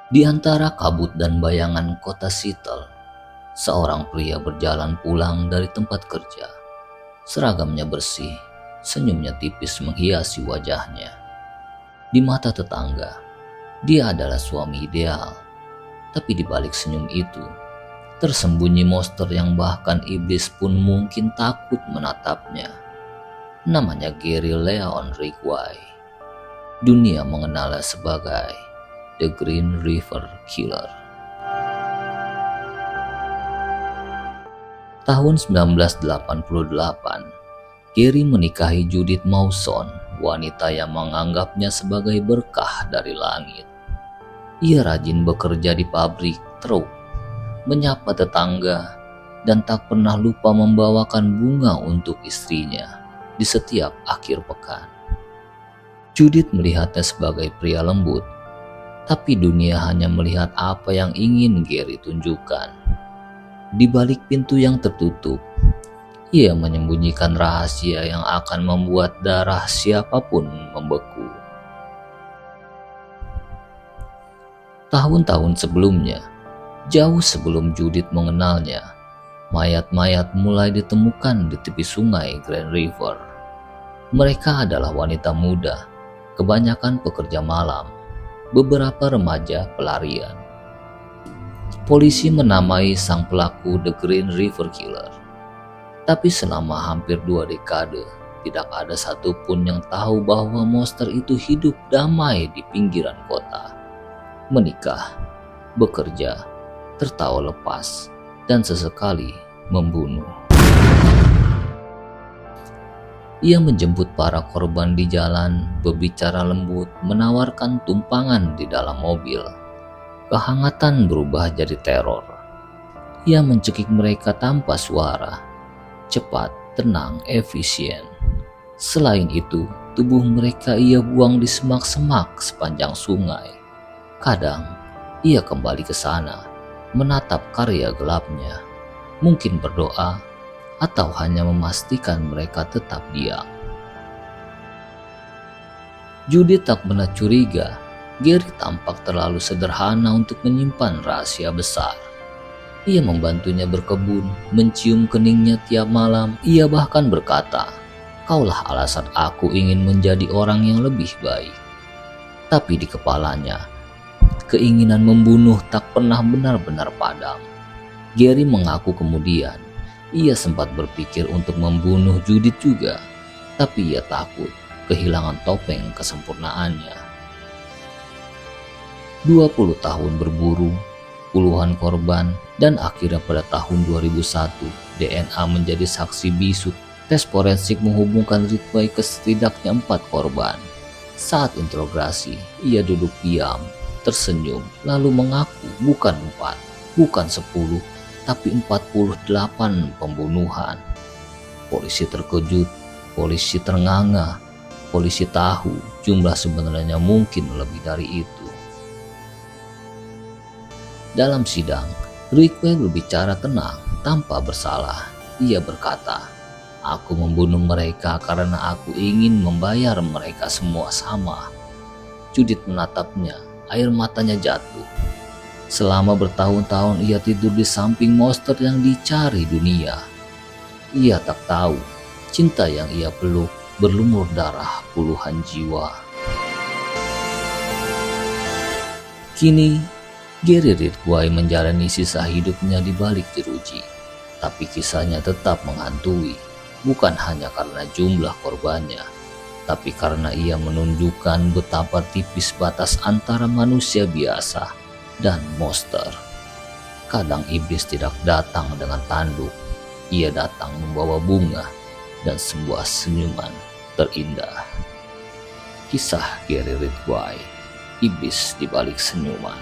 Di antara kabut dan bayangan kota Seattle, seorang pria berjalan pulang dari tempat kerja. Seragamnya bersih, senyumnya tipis menghiasi wajahnya. Di mata tetangga, dia adalah suami ideal. Tapi di balik senyum itu, tersembunyi monster yang bahkan iblis pun mungkin takut menatapnya. Namanya Gary Leon Ridgway. Dunia mengenalnya sebagai The Green River Killer. Tahun 1988, Gary menikahi Judith Mawson, wanita yang menganggapnya sebagai berkah dari langit. Ia rajin bekerja di pabrik truk, menyapa tetangga, dan tak pernah lupa membawakan bunga untuk istrinya di setiap akhir pekan. Judith melihatnya sebagai pria lembut, tapi dunia hanya melihat apa yang ingin Gary tunjukkan. Di balik pintu yang tertutup, ia menyembunyikan rahasia yang akan membuat darah siapapun membeku. Tahun-tahun sebelumnya, jauh sebelum Judith mengenalnya, mayat-mayat mulai ditemukan di tepi sungai Grand River. Mereka adalah wanita muda, kebanyakan pekerja malam, beberapa remaja pelarian. Polisi menamai sang pelaku The Green River Killer. Tapi selama hampir 2 dekade, tidak ada satupun yang tahu bahwa monster itu hidup damai di pinggiran kota. Menikah, bekerja, tertawa lepas, dan sesekali membunuh. Ia menjemput para korban di jalan, berbicara lembut, menawarkan tumpangan di dalam mobil. Kehangatan berubah jadi teror. Ia mencekik mereka tanpa suara, cepat, tenang, efisien. Selain itu, tubuh mereka ia buang di semak-semak sepanjang sungai. Kadang, ia kembali ke sana, menatap karya gelapnya, mungkin berdoa, atau hanya memastikan mereka tetap diam. Judith tak pernah curiga, Gary tampak terlalu sederhana untuk menyimpan rahasia besar. Ia membantunya berkebun, mencium keningnya tiap malam. Ia bahkan berkata, "Kaulah alasan aku ingin menjadi orang yang lebih baik." Tapi di kepalanya, keinginan membunuh tak pernah benar-benar padam. Gary mengaku kemudian, ia sempat berpikir untuk membunuh Judith juga, tapi ia takut kehilangan topeng kesempurnaannya. 20 tahun berburu, puluhan korban, dan akhirnya pada tahun 2001, DNA menjadi saksi bisu. Tes forensik menghubungkan Ridgway ke setidaknya 4 korban. Saat interogasi, ia duduk diam, tersenyum, lalu mengaku bukan 4, bukan 10, tapi 48 pembunuhan. Polisi terkejut, polisi ternganga, polisi tahu jumlah sebenarnya mungkin lebih dari itu. Dalam sidang, Ridgway berbicara tenang, tanpa bersalah. Ia berkata, "Aku membunuh mereka karena aku ingin membayar mereka semua sama." Judith menatapnya, air matanya jatuh. Selama bertahun-tahun ia tidur di samping monster yang dicari dunia. Ia tak tahu, cinta yang ia peluk berlumur darah puluhan jiwa. Kini, Gary Ridgway menjalani sisa hidupnya di balik jeruji. Tapi kisahnya tetap menghantui, bukan hanya karena jumlah korbannya, tapi karena ia menunjukkan betapa tipis batas antara manusia biasa dan monster. Kadang iblis tidak datang dengan tanduk, ia datang membawa bunga dan sebuah senyuman terindah. Kisah Gary Ridgway, iblis di balik senyuman.